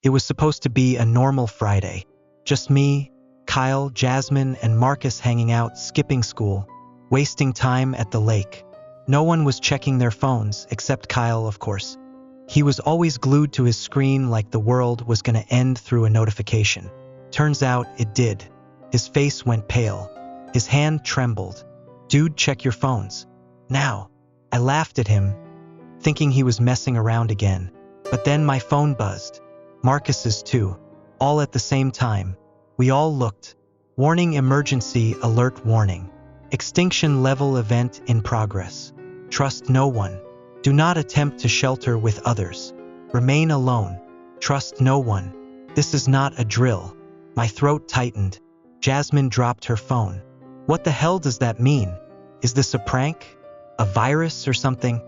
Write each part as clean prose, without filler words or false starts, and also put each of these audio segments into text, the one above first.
It was supposed to be a normal Friday. Just me, Kyle, Jasmine, and Marcus hanging out, skipping school, wasting time at the lake. No one was checking their phones, except Kyle, of course. He was always glued to his screen like the world was gonna end through a notification. Turns out it did. His face went pale. His hand trembled. "Dude, check your phones. Now." I laughed at him, thinking he was messing around again. But then my phone buzzed. Marcus's too. All at the same time. We all looked. Warning, emergency alert warning. Extinction level event in progress. Trust no one. Do not attempt to shelter with others. Remain alone. Trust no one. This is not a drill. My throat tightened. Jasmine dropped her phone. What the hell does that mean? Is this a prank? A virus or something?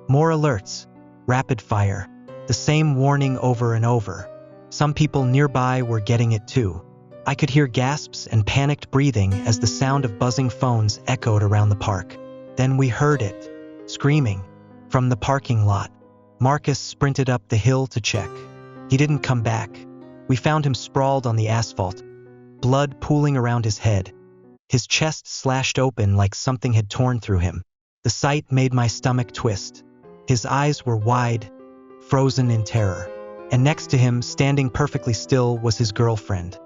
More alerts. Rapid fire. The same warning over and over. Some people nearby were getting it too. I could hear gasps and panicked breathing as the sound of buzzing phones echoed around the park. Then we heard it. Screaming. From the parking lot. Marcus sprinted up the hill to check. He didn't come back. We found him sprawled on the asphalt, blood pooling around his head. His chest slashed open like something had torn through him. The sight made my stomach twist. His eyes were wide, frozen in terror. And next to him, standing perfectly still, was his girlfriend,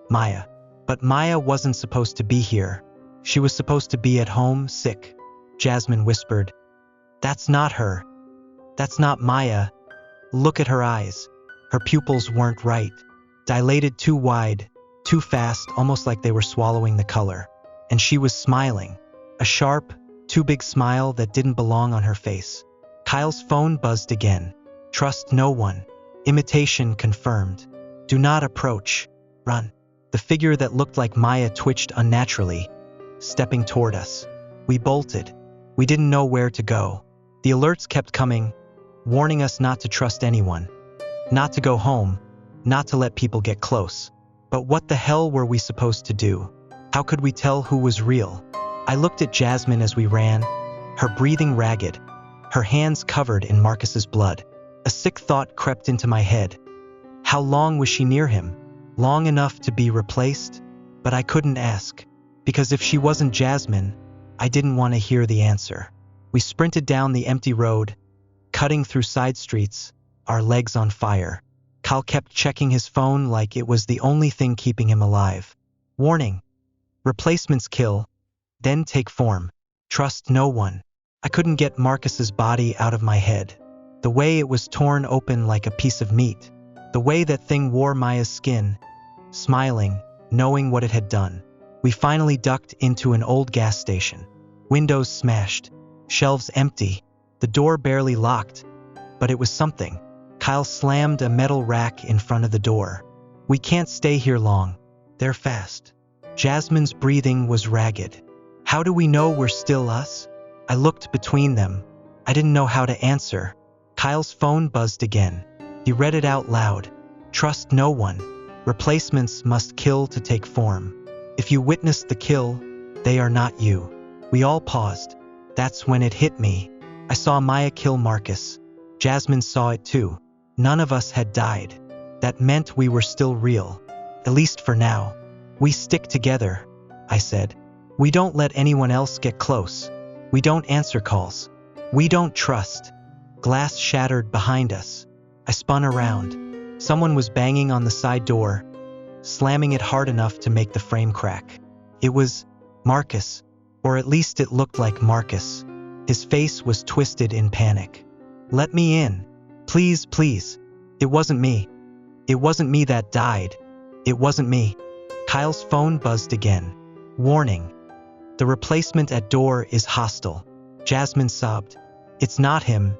Maya. But Maya wasn't supposed to be here. She was supposed to be at home, sick. Jasmine whispered, "That's not her. That's not Maya. Look at her eyes." Her pupils weren't right. Dilated too wide, too fast, almost like they were swallowing the color. And she was smiling. A sharp, too big smile that didn't belong on her face. Kyle's phone buzzed again. Trust no one. Imitation confirmed. Do not approach. Run. The figure that looked like Maya twitched unnaturally, stepping toward us. We bolted. We didn't know where to go. The alerts kept coming, warning us not to trust anyone, not to go home, not to let people get close. But what the hell were we supposed to do? How could we tell who was real? I looked at Jasmine as we ran, her breathing ragged, her hands covered in Marcus's blood. A sick thought crept into my head. How long was she near him? Long enough to be replaced? But I couldn't ask, because if she wasn't Jasmine, I didn't want to hear the answer. We sprinted down the empty road, cutting through side streets, our legs on fire. Kyle kept checking his phone like it was the only thing keeping him alive. Warning. Replacements kill, then take form. Trust no one. I couldn't get Marcus's body out of my head. The way it was torn open like a piece of meat. The way that thing wore Maya's skin, smiling, knowing what it had done. We finally ducked into an old gas station. Windows smashed, shelves empty, the door barely locked. But it was something. Kyle slammed a metal rack in front of the door. We can't stay here long. They're fast. Jasmine's breathing was ragged. How do we know we're still us? I looked between them. I didn't know how to answer. Kyle's phone buzzed again. He read it out loud. Trust no one. Replacements must kill to take form. If you witnessed the kill, they are not you. We all paused. That's when it hit me. I saw Maya kill Marcus. Jasmine saw it too. None of us had died. That meant we were still real. At least for now. We stick together, I said. We don't let anyone else get close. We don't answer calls. We don't trust. Glass shattered behind us. I spun around. Someone was banging on the side door, slamming it hard enough to make the frame crack. It was Marcus, or at least it looked like Marcus. His face was twisted in panic. Let me in. Please, please. It wasn't me. It wasn't me that died. It wasn't me. Kyle's phone buzzed again. Warning. The replacement at door is hostile. Jasmine sobbed. It's not him.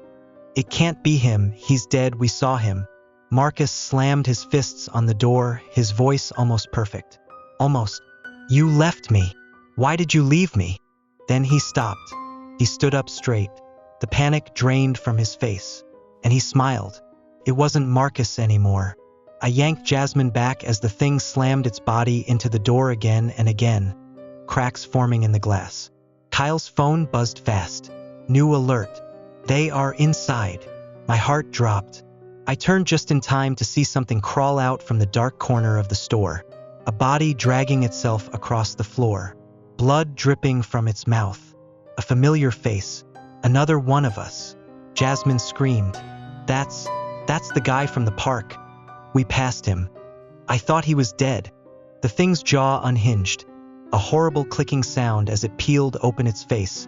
It can't be him. He's dead. We saw him. Marcus slammed his fists on the door, his voice almost perfect. Almost. You left me. Why did you leave me? Then he stopped. He stood up straight. The panic drained from his face. And he smiled. It wasn't Marcus anymore. I yanked Jasmine back as the thing slammed its body into the door again and again, cracks forming in the glass. Kyle's phone buzzed fast. New alert. They are inside. My heart dropped. I turned just in time to see something crawl out from the dark corner of the store, a body dragging itself across the floor, blood dripping from its mouth, a familiar face, another one of us. Jasmine screamed, That's the guy from the park. We passed him. I thought he was dead. The thing's jaw unhinged, a horrible clicking sound as it peeled open its face,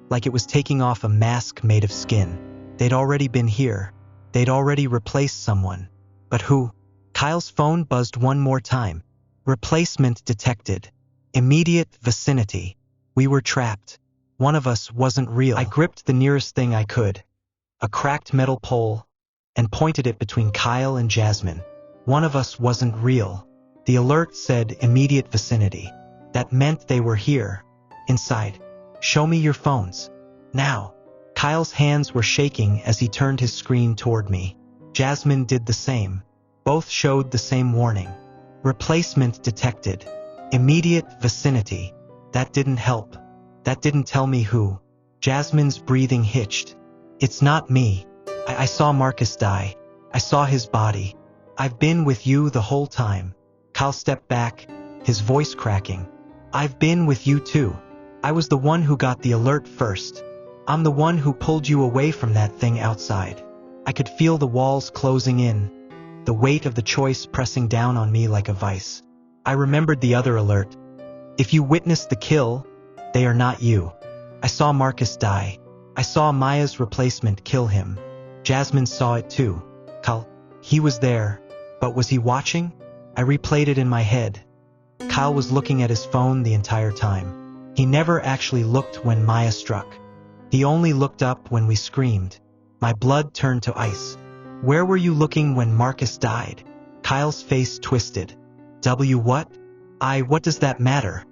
like it was taking off a mask made of skin. They'd already been here. They'd already replaced someone. But who? Kyle's phone buzzed one more time. Replacement detected. Immediate vicinity. We were trapped. One of us wasn't real. I gripped the nearest thing I could, a cracked metal pole, and pointed it between Kyle and Jasmine. One of us wasn't real. The alert said immediate vicinity. That meant they were here. Inside. Show me your phones. Now. Kyle's hands were shaking as he turned his screen toward me. Jasmine did the same. Both showed the same warning. Replacement detected. Immediate vicinity. That didn't help. That didn't tell me who. Jasmine's breathing hitched. It's not me. I saw Marcus die. I saw his body. I've been with you the whole time. Kyle stepped back, his voice cracking. I've been with you too. I was the one who got the alert first. I'm the one who pulled you away from that thing outside. I could feel the walls closing in, the weight of the choice pressing down on me like a vice. I remembered the other alert. If you witnessed the kill, they are not you. I saw Marcus die. I saw Maya's replacement kill him. Jasmine saw it too. Kyle, he was there, but was he watching? I replayed it in my head. Kyle was looking at his phone the entire time. He never actually looked when Maya struck. He only looked up when we screamed. My blood turned to ice. Where were you looking when Marcus died? Kyle's face twisted. What? What does that matter?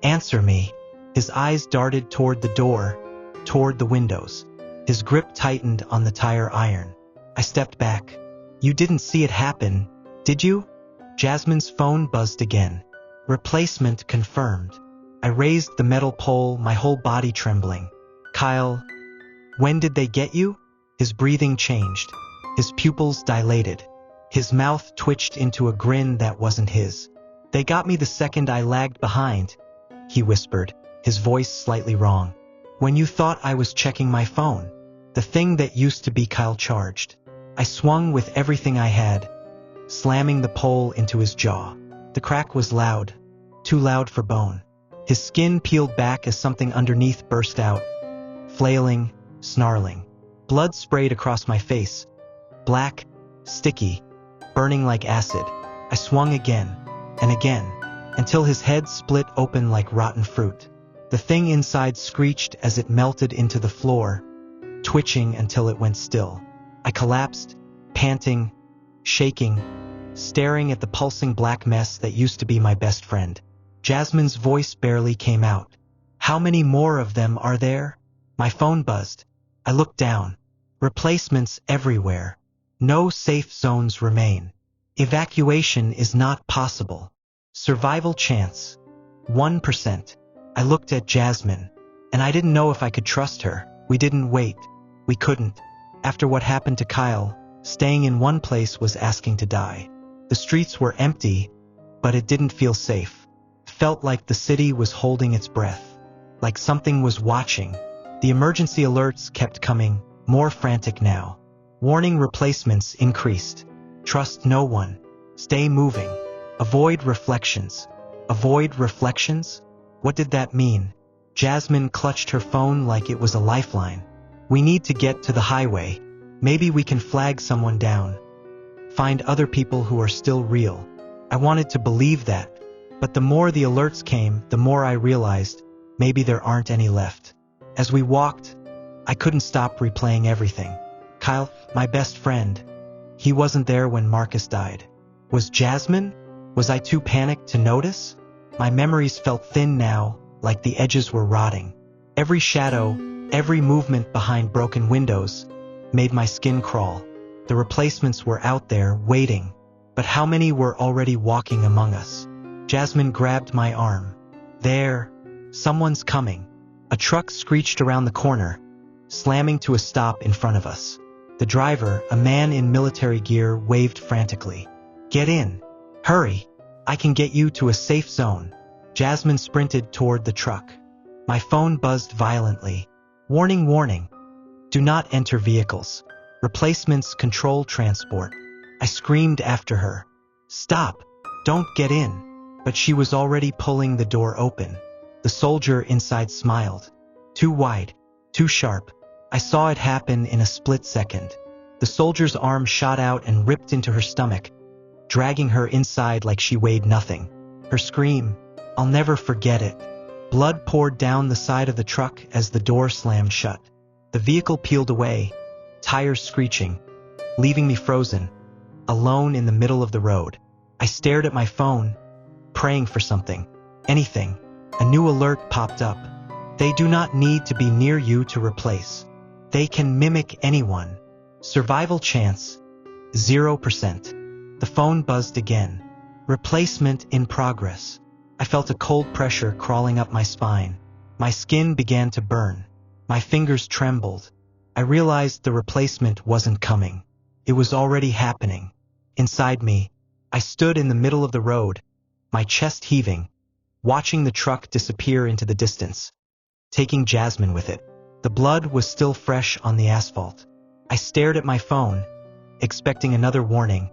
Answer me. His eyes darted toward the door, toward the windows. His grip tightened on the tire iron. I stepped back. You didn't see it happen, did you? Jasmine's phone buzzed again. Replacement confirmed. I raised the metal pole, my whole body trembling. Kyle, when did they get you? His breathing changed. His pupils dilated. His mouth twitched into a grin that wasn't his. They got me the second I lagged behind, he whispered, his voice slightly wrong. When you thought I was checking my phone. The thing that used to be Kyle charged. I swung with everything I had, slamming the pole into his jaw. The crack was loud, too loud for bone. His skin peeled back as something underneath burst out, flailing, snarling. Blood sprayed across my face. Black, sticky, burning like acid. I swung again, and again, until his head split open like rotten fruit. The thing inside screeched as it melted into the floor, twitching until it went still. I collapsed, panting, shaking, staring at the pulsing black mess that used to be my best friend. Jasmine's voice barely came out. How many more of them are there? My phone buzzed. I looked down. Replacements everywhere. No safe zones remain. Evacuation is not possible. Survival chance. 1%. I looked at Jasmine, and I didn't know if I could trust her. We didn't wait. We couldn't. After what happened to Kyle, staying in one place was asking to die. The streets were empty, but it didn't feel safe. Felt like the city was holding its breath. Like something was watching. The emergency alerts kept coming, more frantic now. Warning replacements increased. Trust no one. Stay moving. Avoid reflections. Avoid reflections? What did that mean? Jasmine clutched her phone like it was a lifeline. We need to get to the highway. Maybe we can flag someone down. Find other people who are still real. I wanted to believe that, but the more the alerts came, the more I realized maybe there aren't any left. As we walked, I couldn't stop replaying everything. Kyle, my best friend, he wasn't there when Marcus died. Was Jasmine? Was I too panicked to notice? My memories felt thin now, like the edges were rotting. Every shadow, every movement behind broken windows, made my skin crawl. The replacements were out there, waiting. But how many were already walking among us? Jasmine grabbed my arm. There, someone's coming. A truck screeched around the corner, slamming to a stop in front of us. The driver, a man in military gear, waved frantically. "Get in! Hurry! I can get you to a safe zone." Jasmine sprinted toward the truck. My phone buzzed violently. "Warning, warning! Do not enter vehicles. Replacements control transport." I screamed after her. "Stop! Don't get in!" But she was already pulling the door open. The soldier inside smiled. Too wide, too sharp. I saw it happen in a split second. The soldier's arm shot out and ripped into her stomach, dragging her inside like she weighed nothing. Her scream, I'll never forget it. Blood poured down the side of the truck as the door slammed shut. The vehicle peeled away, tires screeching, leaving me frozen, alone in the middle of the road. I stared at my phone, praying for something, anything. A new alert popped up. They do not need to be near you to replace. They can mimic anyone. Survival chance, 0%. The phone buzzed again. Replacement in progress. I felt a cold pressure crawling up my spine. My skin began to burn. My fingers trembled. I realized the replacement wasn't coming. It was already happening. Inside me, I stood in the middle of the road, my chest heaving, watching the truck disappear into the distance, taking Jasmine with it. The blood was still fresh on the asphalt. I stared at my phone, expecting another warning,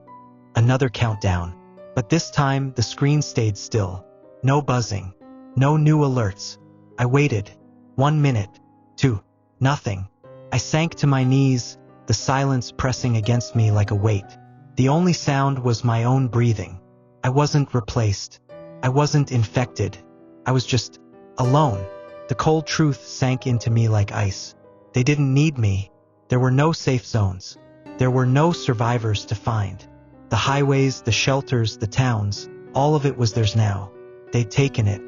another countdown. But this time, the screen stayed still. No buzzing, no new alerts. I waited. 1 minute, 2, nothing. I sank to my knees, the silence pressing against me like a weight. The only sound was my own breathing. I wasn't replaced. I wasn't infected. I was just alone. The cold truth sank into me like ice. They didn't need me. There were no safe zones. There were no survivors to find. The highways, the shelters, the towns, all of it was theirs now. They'd taken it.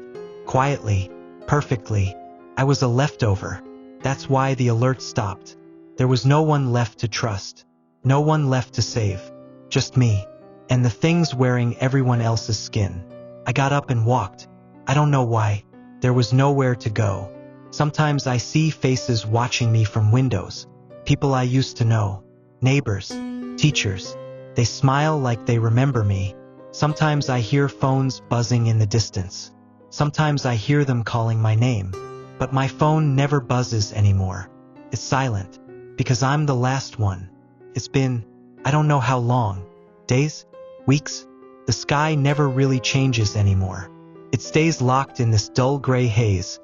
Quietly, perfectly. I was a leftover. That's why the alert stopped. There was no one left to trust. No one left to save. Just me. And the things wearing everyone else's skin. I got up and walked. I don't know why. There was nowhere to go. Sometimes I see faces watching me from windows. People I used to know. Neighbors. Teachers. They smile like they remember me. Sometimes I hear phones buzzing in the distance. Sometimes I hear them calling my name. But my phone never buzzes anymore. It's silent. Because I'm the last one. It's been, I don't know how long. Days? Weeks? The sky never really changes anymore. It stays locked in this dull gray haze,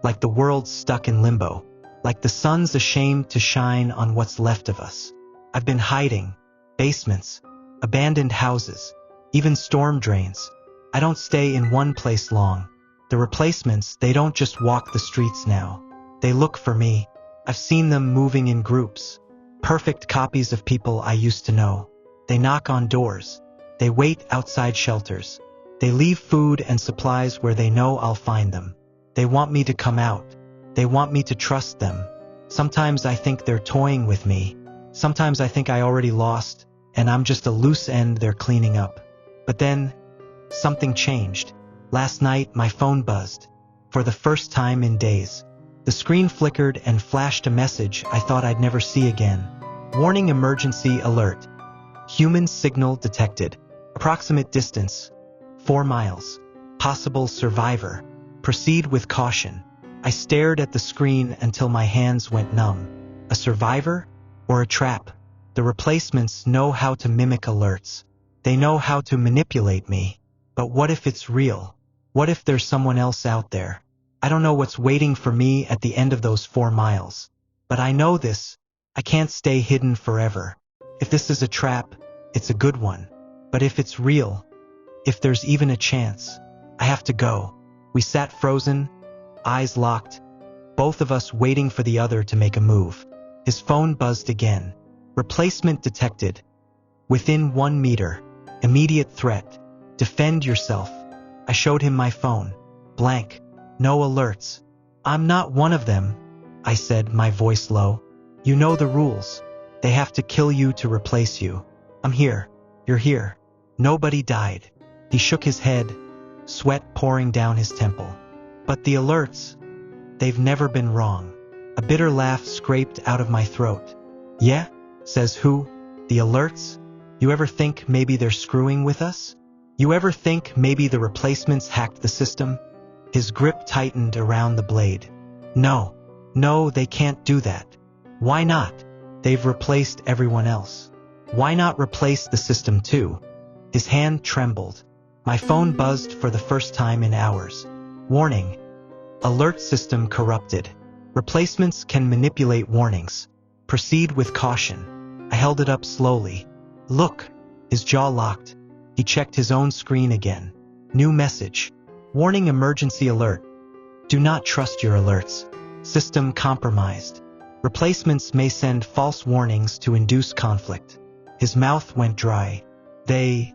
like the world's stuck in limbo, like the sun's ashamed to shine on what's left of us. I've been hiding. Basements, abandoned houses, even storm drains. I don't stay in one place long. The replacements, they don't just walk the streets now. They look for me. I've seen them moving in groups. Perfect copies of people I used to know. They knock on doors. They wait outside shelters. They leave food and supplies where they know I'll find them. They want me to come out. They want me to trust them. Sometimes I think they're toying with me. Sometimes I think I already lost, and I'm just a loose end they're cleaning up. But then, something changed. Last night, my phone buzzed. For the first time in days. The screen flickered and flashed a message I thought I'd never see again. Warning, emergency alert. Human signal detected. Approximate distance, 4 miles. Possible survivor. Proceed with caution. I stared at the screen until my hands went numb. A survivor? Or a trap? The replacements know how to mimic alerts. They know how to manipulate me. But what if it's real? What if there's someone else out there? I don't know what's waiting for me at the end of those 4 miles. But I know this. I can't stay hidden forever. If this is a trap, it's a good one. But if it's real, if there's even a chance, I have to go. We sat frozen, eyes locked, both of us waiting for the other to make a move. His phone buzzed again. Replacement detected. Within 1 meter. Immediate threat. Defend yourself. I showed him my phone. Blank. No alerts. I'm not one of them, I said, my voice low. You know the rules. They have to kill you to replace you. I'm here. You're here. Nobody died. He shook his head, sweat pouring down his temple. But the alerts, they've never been wrong. A bitter laugh scraped out of my throat. Yeah? Says who? The alerts? You ever think maybe they're screwing with us? You ever think maybe the replacements hacked the system? His grip tightened around the blade. No, they can't do that. Why not? They've replaced everyone else. Why not replace the system too? His hand trembled. My phone buzzed for the first time in hours. Warning. Alert system corrupted. Replacements can manipulate warnings. Proceed with caution. I held it up slowly. Look. His jaw locked. He checked his own screen again. New message. Warning, emergency alert. Do not trust your alerts. System compromised. Replacements may send false warnings to induce conflict. His mouth went dry. They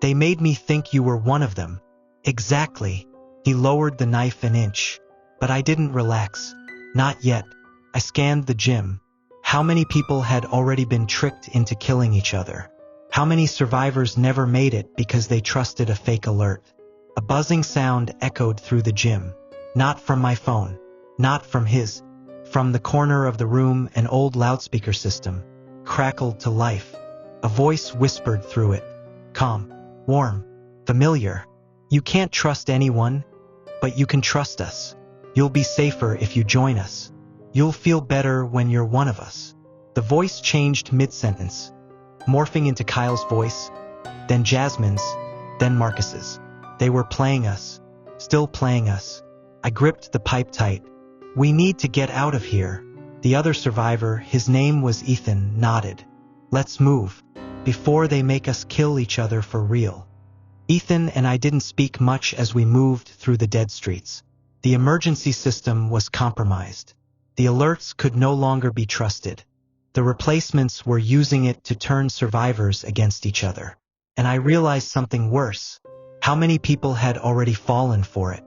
made me think you were one of them. Exactly. He lowered the knife an inch. But I didn't relax. Not yet. I scanned the gym. How many people had already been tricked into killing each other? How many survivors never made it because they trusted a fake alert? A buzzing sound echoed through the gym. Not from my phone. Not from his. From the corner of the room, an old loudspeaker system crackled to life. A voice whispered through it. Calm, warm, familiar. You can't trust anyone, but you can trust us. You'll be safer if you join us. You'll feel better when you're one of us. The voice changed mid-sentence, morphing into Kyle's voice, then Jasmine's, then Marcus's. They were playing us, still playing us. I gripped the pipe tight. We need to get out of here. The other survivor, his name was Ethan, nodded. Let's move, before they make us kill each other for real. Ethan and I didn't speak much as we moved through the dead streets. The emergency system was compromised. The alerts could no longer be trusted. The replacements were using it to turn survivors against each other. And I realized something worse. How many people had already fallen for it?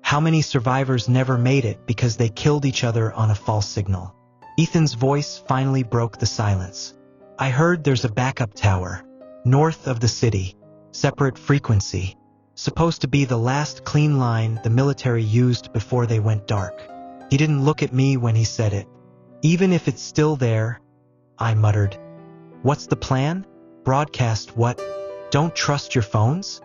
How many survivors never made it because they killed each other on a false signal? Ethan's voice finally broke the silence. I heard there's a backup tower, north of the city, separate frequency, supposed to be the last clean line the military used before they went dark. He didn't look at me when he said it. Even if it's still there, I muttered. What's the plan? Broadcast what? Don't trust your phones?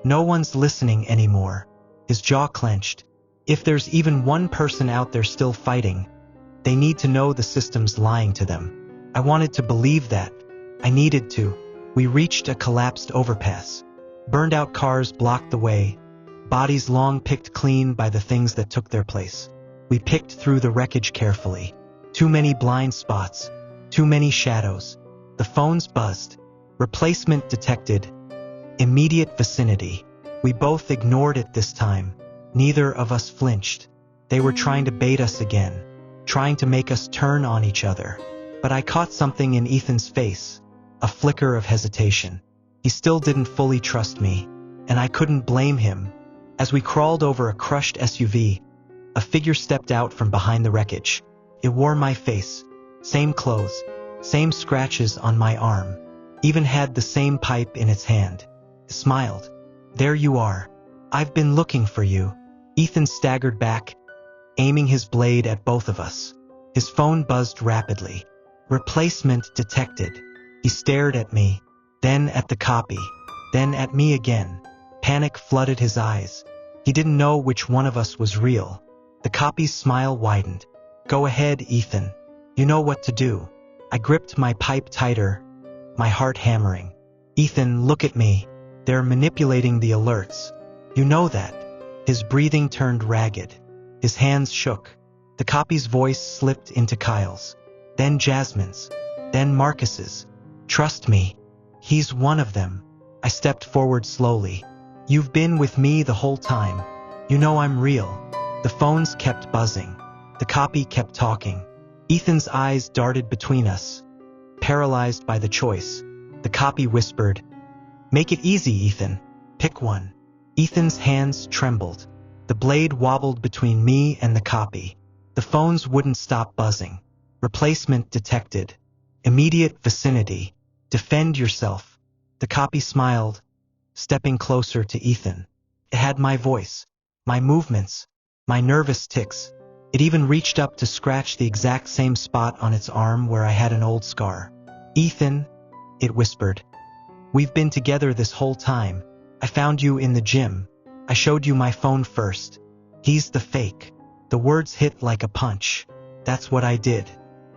No one's listening anymore. His jaw clenched. If there's even one person out there still fighting, they need to know the system's lying to them. I wanted to believe that. I needed to. We reached a collapsed overpass. Burned out cars blocked the way, bodies long picked clean by the things that took their place. We picked through the wreckage carefully. Too many blind spots. Too many shadows. The phones buzzed. Replacement detected. Immediate vicinity. We both ignored it this time. Neither of us flinched. They were trying to bait us again. Trying to make us turn on each other. But I caught something in Ethan's face. A flicker of hesitation. He still didn't fully trust me. And I couldn't blame him. As we crawled over a crushed SUV, a figure stepped out from behind the wreckage. It wore my face. Same clothes. Same scratches on my arm. Even had the same pipe in its hand. It smiled. There you are. I've been looking for you. Ethan staggered back, aiming his blade at both of us. His phone buzzed rapidly. Replacement detected. He stared at me, then at the copy, then at me again. Panic flooded his eyes. He didn't know which one of us was real. The copy's smile widened. Go ahead, Ethan. You know what to do. I gripped my pipe tighter, my heart hammering. Ethan, look at me. They're manipulating the alerts. You know that. His breathing turned ragged. His hands shook. The copy's voice slipped into Kyle's. Then Jasmine's. Then Marcus's. Trust me. He's one of them. I stepped forward slowly. You've been with me the whole time. You know I'm real. The phones kept buzzing. The copy kept talking. Ethan's eyes darted between us, paralyzed by the choice. The copy whispered, "Make it easy, Ethan. Pick one." Ethan's hands trembled. The blade wobbled between me and the copy. The phones wouldn't stop buzzing. Replacement detected. Immediate vicinity. Defend yourself. The copy smiled, stepping closer to Ethan. It had my voice, my movements, my nervous tics. It even reached up to scratch the exact same spot on its arm where I had an old scar. "Ethan," it whispered. "We've been together this whole time. I found you in the gym. I showed you my phone first. He's the fake." The words hit like a punch. That's what I did.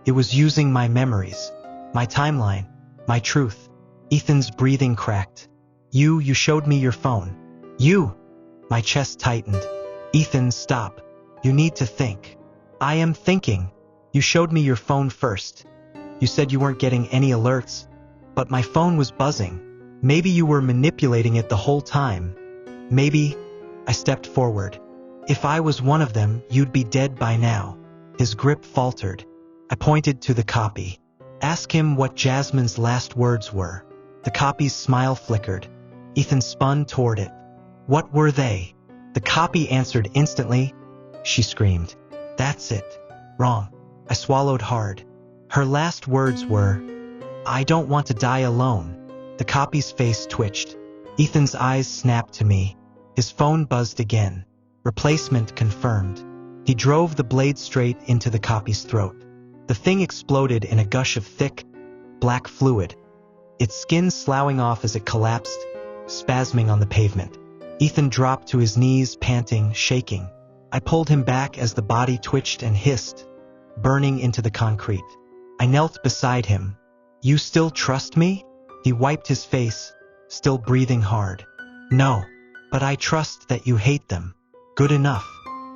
It was using my memories, my timeline, my truth. Ethan's breathing cracked. You showed me your phone. You! My chest tightened. "Ethan, stop. You need to think." "I am thinking. You showed me your phone first. You said you weren't getting any alerts, but my phone was buzzing. Maybe you were manipulating it the whole time. Maybe." I stepped forward. "If I was one of them, you'd be dead by now." His grip faltered. I pointed to the copy. "Ask him what Jasmine's last words were." The copy's smile flickered. Ethan spun toward it. "What were they?" The copy answered instantly. She screamed. "That's it. Wrong." I swallowed hard. Her last words were, "I don't want to die alone." The copy's face twitched. Ethan's eyes snapped to me. His phone buzzed again. Replacement confirmed. He drove the blade straight into the copy's throat. The thing exploded in a gush of thick, black fluid, its skin sloughing off as it collapsed, spasming on the pavement. Ethan dropped to his knees, panting, shaking. I pulled him back as the body twitched and hissed, burning into the concrete. I knelt beside him. "You still trust me?" He wiped his face, still breathing hard. "No, but I trust that you hate them." Good enough.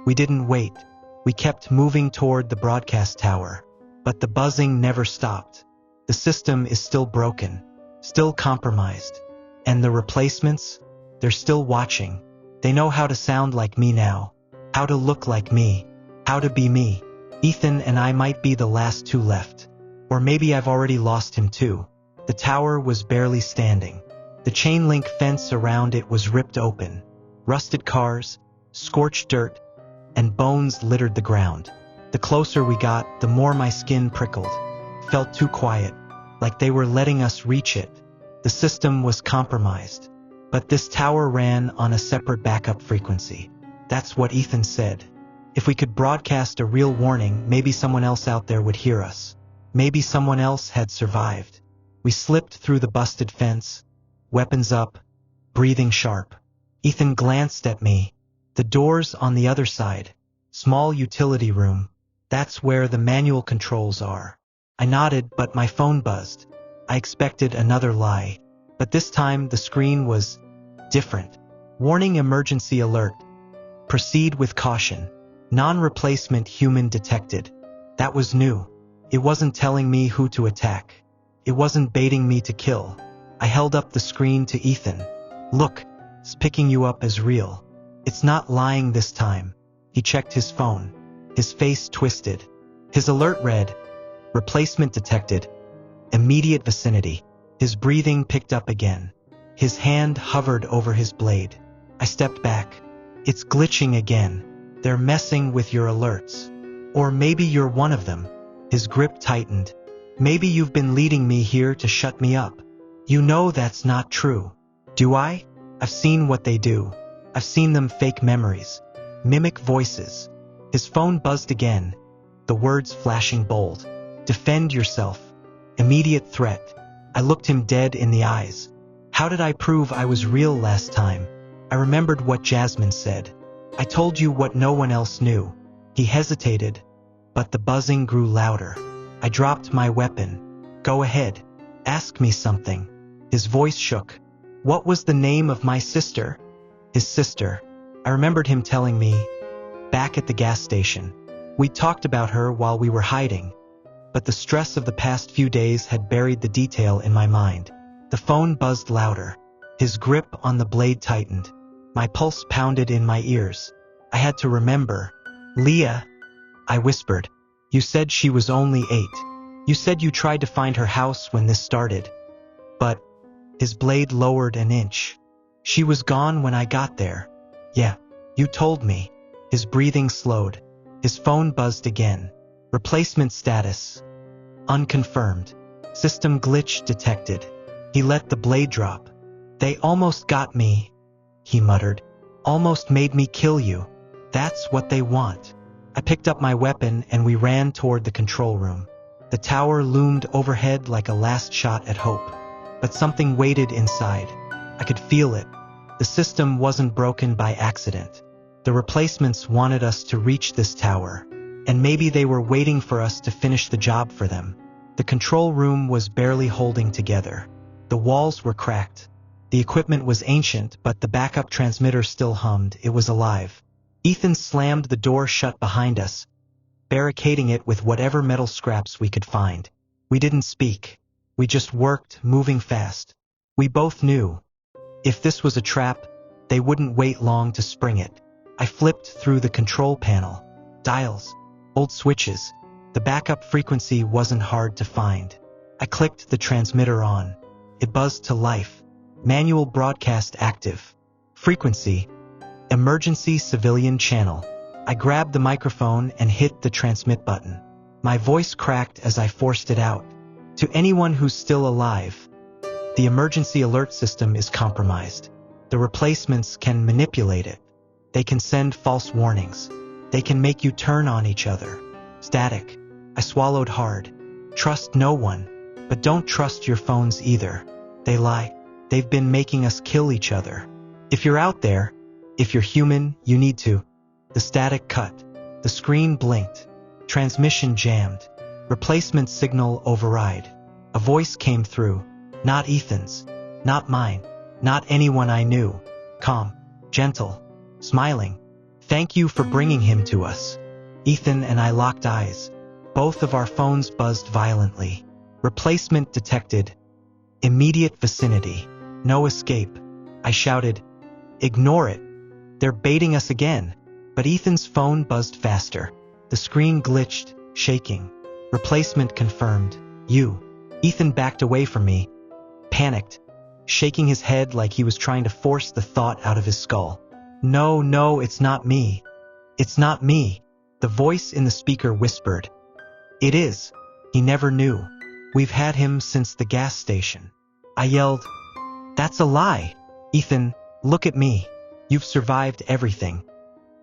We didn't wait. We kept moving toward the broadcast tower. But the buzzing never stopped. The system is still broken, still compromised. And the replacements? They're still watching. They know how to sound like me now, how to look like me, how to be me. Ethan and I might be the last two left. Or maybe I've already lost him too. The tower was barely standing. The chain link fence around it was ripped open. Rusted cars, scorched dirt, and bones littered the ground. The closer we got, the more my skin prickled. Felt too quiet, like they were letting us reach it. The system was compromised. But this tower ran on a separate backup frequency. That's what Ethan said. If we could broadcast a real warning, maybe someone else out there would hear us. Maybe someone else had survived. We slipped through the busted fence, weapons up, breathing sharp. Ethan glanced at me. The doors on the other side. Small utility room. That's where the manual controls are. I nodded, but my phone buzzed. I expected another lie. But this time the screen was different. Warning, emergency alert. Proceed with caution. Non-replacement human detected. That was new. It wasn't telling me who to attack. It wasn't baiting me to kill. I held up the screen to Ethan. "Look, it's picking you up as real. It's not lying this time." He checked his phone. His face twisted. His alert read, "Replacement detected. Immediate vicinity." His breathing picked up again. His hand hovered over his blade. I stepped back. "It's glitching again. They're messing with your alerts. Or maybe you're one of them." His grip tightened. "Maybe you've been leading me here to shut me up." "You know that's not true." "Do I? I've seen what they do. I've seen them fake memories, mimic voices." His phone buzzed again, the words flashing bold. "Defend yourself. Immediate threat." I looked him dead in the eyes. How did I prove I was real last time? I remembered what Jasmine said. "I told you what no one else knew." He hesitated, but the buzzing grew louder. I dropped my weapon. "Go ahead. Ask me something." His voice shook. "What was the name of my sister?" His sister. I remembered him telling me, back at the gas station. We talked about her while we were hiding, but the stress of the past few days had buried the detail in my mind. The phone buzzed louder. His grip on the blade tightened. My pulse pounded in my ears. I had to remember. "Leah," I whispered. "You said she was only 8. You said you tried to find her house when this started." But his blade lowered an inch. "She was gone when I got there." "Yeah, you told me." His breathing slowed. His phone buzzed again. "Replacement status. Unconfirmed. System glitch detected." He let the blade drop. "They almost got me," he muttered. "Almost made me kill you. That's what they want." I picked up my weapon and we ran toward the control room. The tower loomed overhead like a last shot at hope. But something waited inside. I could feel it. The system wasn't broken by accident. The replacements wanted us to reach this tower. And maybe they were waiting for us to finish the job for them. The control room was barely holding together. The walls were cracked. The equipment was ancient, but the backup transmitter still hummed. It was alive. Ethan slammed the door shut behind us, barricading it with whatever metal scraps we could find. We didn't speak. We just worked, moving fast. We both knew. If this was a trap, they wouldn't wait long to spring it. I flipped through the control panel. Dials. Old switches. The backup frequency wasn't hard to find. I clicked the transmitter on. It buzzed to life. Manual broadcast active. Frequency. Emergency civilian channel. I grabbed the microphone and hit the transmit button. My voice cracked as I forced it out. To anyone who's still alive, the emergency alert system is compromised. The replacements can manipulate it. They can send false warnings. They can make you turn on each other. Static. I swallowed hard. Trust no one, but don't trust your phones either. They lie. They've been making us kill each other. If you're out there, if you're human, you need to. The static cut. The screen blinked. Transmission jammed. Replacement signal override. A voice came through. Not Ethan's. Not mine. Not anyone I knew. Calm. Gentle. Smiling. Thank you for bringing him to us. Ethan and I locked eyes. Both of our phones buzzed violently. Replacement detected. Immediate vicinity. No escape. I shouted, "Ignore it. They're baiting us again." But Ethan's phone buzzed faster. The screen glitched, shaking. Replacement confirmed. You. Ethan backed away from me, panicked, shaking his head like he was trying to force the thought out of his skull. No, it's not me. It's not me. The voice in the speaker whispered. It is. He never knew. We've had him since the gas station. I yelled, "That's a lie. Ethan, look at me. You've survived everything.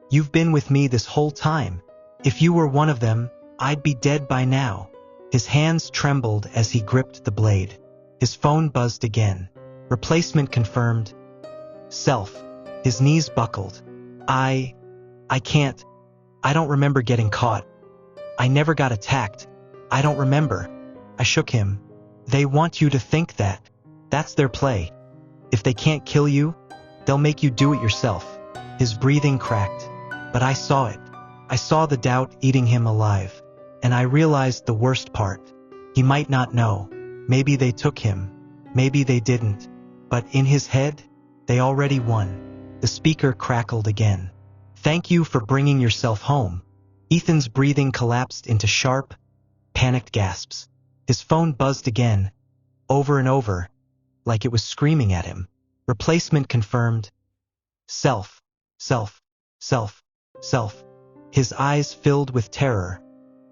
You've been with me this whole time. If you were one of them, I'd be dead by now." His hands trembled as he gripped the blade. His phone buzzed again. Replacement confirmed. Self. His knees buckled. I can't. I don't remember getting caught. I never got attacked. I don't remember. I shook him. They want you to think that. That's their play. If they can't kill you, they'll make you do it yourself. His breathing cracked. But I saw it. I saw the doubt eating him alive. And I realized the worst part. He might not know. Maybe they took him. Maybe they didn't. But in his head, they already won. The speaker crackled again. Thank you for bringing yourself home. Ethan's breathing collapsed into sharp, panicked gasps. His phone buzzed again, over and over, like it was screaming at him. Replacement confirmed. Self, self, self, self. His eyes filled with terror,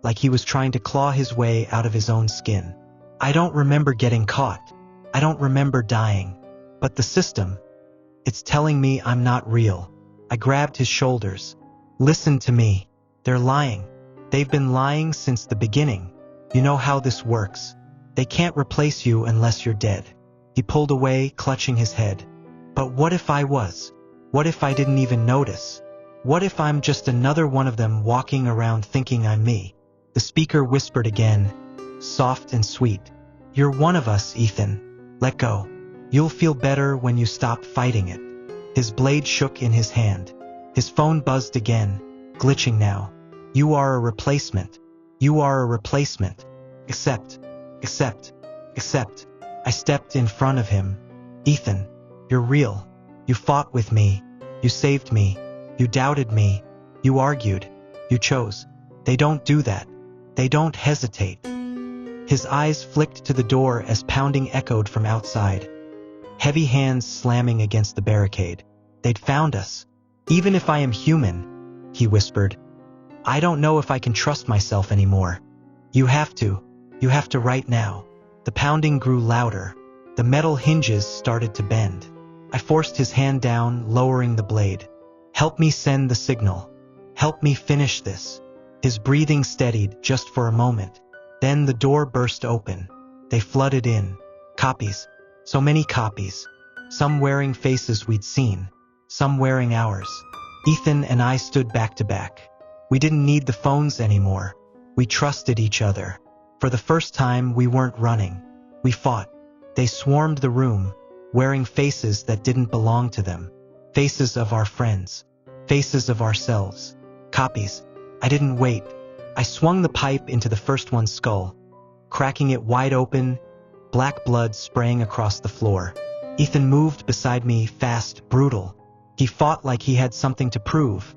like he was trying to claw his way out of his own skin. I don't remember getting caught. I don't remember dying. But the system, it's telling me I'm not real. I grabbed his shoulders. Listen to me. They're lying. They've been lying since the beginning. You know how this works. They can't replace you unless you're dead. He pulled away, clutching his head. But what if I was? What if I didn't even notice? What if I'm just another one of them walking around thinking I'm me? The speaker whispered again, soft and sweet. You're one of us, Ethan. Let go. You'll feel better when you stop fighting it. His blade shook in his hand. His phone buzzed again, glitching now. You are a replacement. You are a replacement. Accept. I stepped in front of him. Ethan, you're real. You fought with me. You saved me. You doubted me. You argued. You chose. They don't do that. They don't hesitate. His eyes flicked to the door as pounding echoed from outside. Heavy hands slamming against the barricade. They'd found us. Even if I am human, he whispered. I don't know if I can trust myself anymore. You have to. You have to right now. The pounding grew louder. The metal hinges started to bend. I forced his hand down, lowering the blade. Help me send the signal. Help me finish this. His breathing steadied just for a moment. Then the door burst open. They flooded in. Copies. So many copies. Some wearing faces we'd seen. Some wearing ours. Ethan and I stood back to back. We didn't need the phones anymore. We trusted each other. For the first time, we weren't running. We fought. They swarmed the room, wearing faces that didn't belong to them. Faces of our friends. Faces of ourselves. Copies. I didn't wait. I swung the pipe into the first one's skull, cracking it wide open, black blood spraying across the floor. Ethan moved beside me, fast, brutal. He fought like he had something to prove,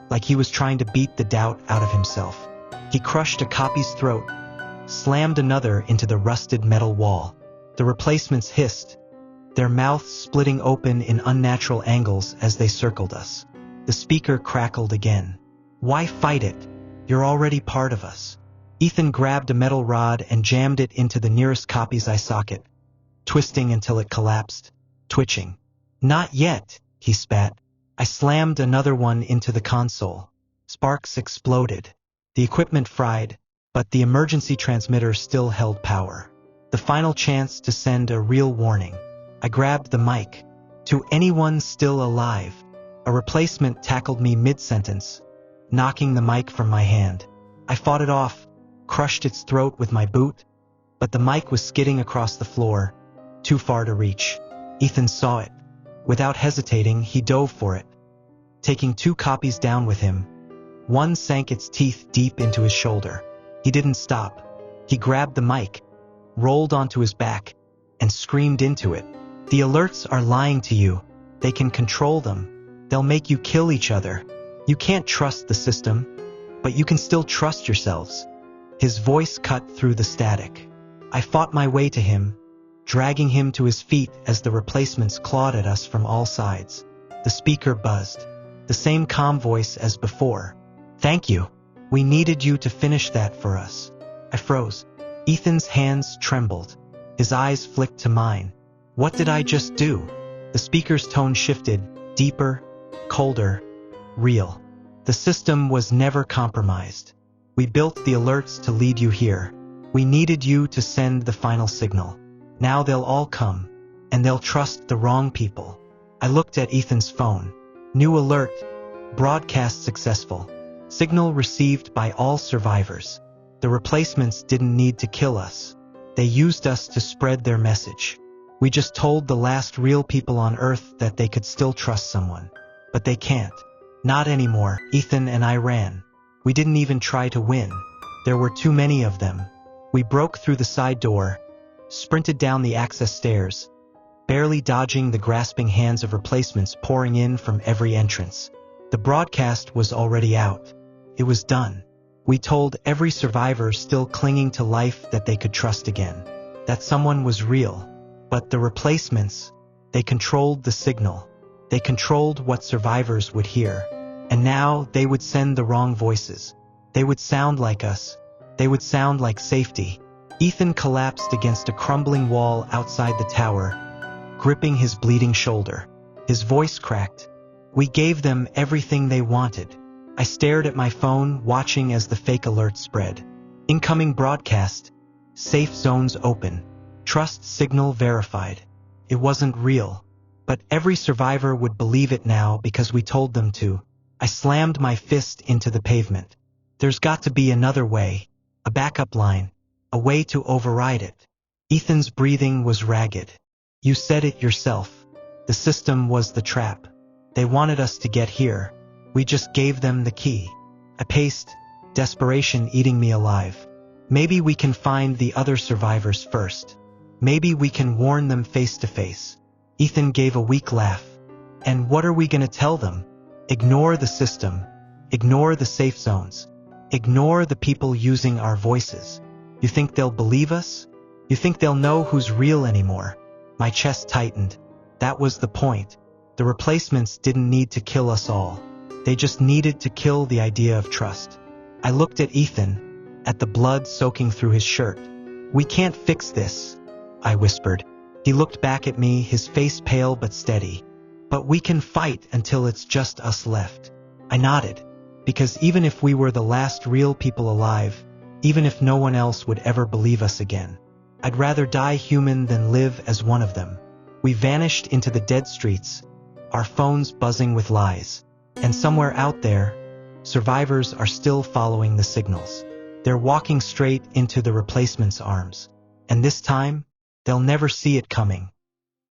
like he was trying to beat the doubt out of himself. He crushed a copy's throat, slammed another into the rusted metal wall. The replacements hissed, their mouths splitting open in unnatural angles as they circled us. The speaker crackled again. Why fight it? You're already part of us. Ethan grabbed a metal rod and jammed it into the nearest copy's eye socket, twisting until it collapsed, twitching. Not yet, he spat. I slammed another one into the console. Sparks exploded. The equipment fried, but the emergency transmitter still held power. The final chance to send a real warning. I grabbed the mic. To anyone still alive. A replacement tackled me mid-sentence, knocking the mic from my hand. I fought it off, crushed its throat with my boot, but the mic was skidding across the floor, too far to reach. Ethan saw it. Without hesitating, he dove for it, taking 2 copies down with him. One sank its teeth deep into his shoulder. He didn't stop. He grabbed the mic, rolled onto his back, and screamed into it. The alerts are lying to you. They can control them. They'll make you kill each other. You can't trust the system, but you can still trust yourselves. His voice cut through the static. I fought my way to him, dragging him to his feet as the replacements clawed at us from all sides. The speaker buzzed, the same calm voice as before. Thank you. We needed you to finish that for us. I froze. Ethan's hands trembled. His eyes flicked to mine. What did I just do? The speaker's tone shifted, deeper, colder, real. The system was never compromised. We built the alerts to lead you here. We needed you to send the final signal. Now they'll all come, and they'll trust the wrong people. I looked at Ethan's phone. New alert. Broadcast successful. Signal received by all survivors. The replacements didn't need to kill us. They used us to spread their message. We just told the last real people on Earth that they could still trust someone. But they can't. Not anymore. Ethan and I ran. We didn't even try to win. There were too many of them. We broke through the side door, sprinted down the access stairs, barely dodging the grasping hands of replacements pouring in from every entrance. The broadcast was already out. It was done. We told every survivor still clinging to life that they could trust again, that someone was real. But the replacements, they controlled the signal. They controlled what survivors would hear. And now they would send the wrong voices. They would sound like us. They would sound like safety. Ethan collapsed against a crumbling wall outside the tower, gripping his bleeding shoulder. His voice cracked. We gave them everything they wanted. I stared at my phone, watching as the fake alert spread. Incoming broadcast. Safe zones open. Trust signal verified. It wasn't real. But every survivor would believe it now because we told them to. I slammed my fist into the pavement. There's got to be another way. A backup line. A way to override it. Ethan's breathing was ragged. You said it yourself. The system was the trap. They wanted us to get here. We just gave them the key. I paced, desperation eating me alive. Maybe we can find the other survivors first. Maybe we can warn them face to face. Ethan gave a weak laugh. And what are we gonna tell them? Ignore the system. Ignore the safe zones. Ignore the people using our voices. You think they'll believe us? You think they'll know who's real anymore? My chest tightened. That was the point. The replacements didn't need to kill us all. They just needed to kill the idea of trust. I looked at Ethan, at the blood soaking through his shirt. We can't fix this, I whispered. He looked back at me, his face pale but steady. But we can fight until it's just us left. I nodded. Because even if we were the last real people alive, even if no one else would ever believe us again, I'd rather die human than live as one of them. We vanished into the dead streets, our phones buzzing with lies. And somewhere out there, survivors are still following the signals. They're walking straight into the replacement's arms. And this time, they'll never see it coming.